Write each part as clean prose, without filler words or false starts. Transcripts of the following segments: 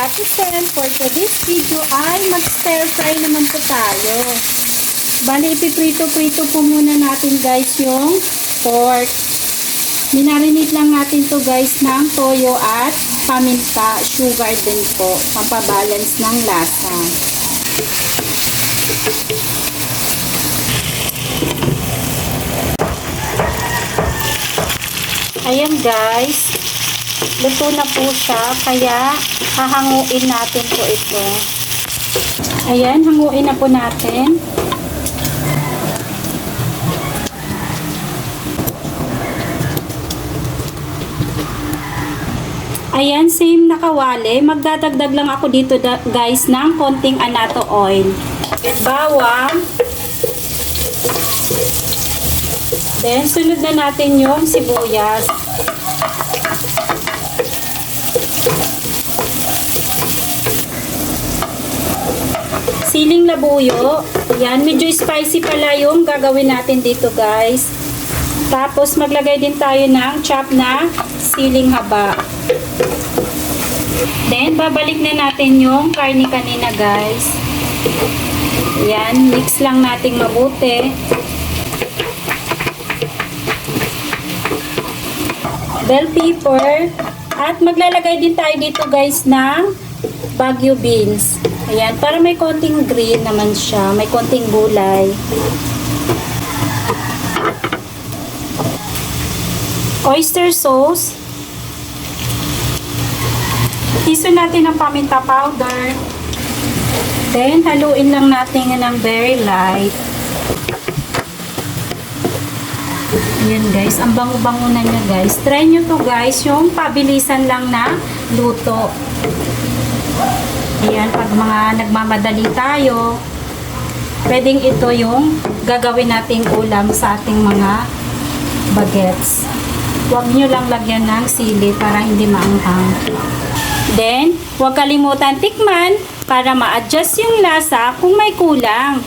Ate Sen. For today's video ay mag-stir fry naman po tayo. Bali, ipiprito-prito po muna natin guys yung pork. Minarinate lang natin to guys ng toyo at paminta, sugar din po, pampabalance ng lasa. Ayan guys, luto na po siya, kaya hahanguin natin po ito. Ayan, hanguin na po natin. Ayan, same na kawali. Magdadagdag lang ako dito guys ng konting anato oil. Bawang. Then, sunod na natin yung sibuyas. Siling labuyo. Yan, medyo spicy pala yung gagawin natin dito guys. Tapos, maglagay din tayo ng chop na siling haba. Then, babalik na natin yung karne kanina guys. Yan, mix lang natin mabuti. Bell pepper. At maglalagay din tayo dito guys ng Baguio beans. Ayan, para may konting green naman siya. May konting gulay. Oyster sauce. Tiso natin ng paminta powder. Then, haluin lang natin ng very light. Ayan guys, ang bango-bango na niya guys. Try nyo to guys, yung pabilisan lang na luto. Ayan, pag mga nagmamadali tayo, pwedeng ito yung gagawin nating ulam sa ating mga bagets. Huwag nyo lang lagyan ng sili para hindi maanghang. Then, huwag kalimutan tikman para ma-adjust yung lasa kung may kulang.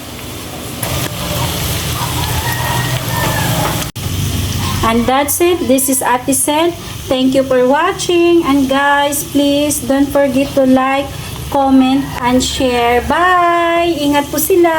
And that's it. This is Ate Sen. Thank you for watching. And guys, please don't forget to like, comment, and share. Bye! Ingat po sila!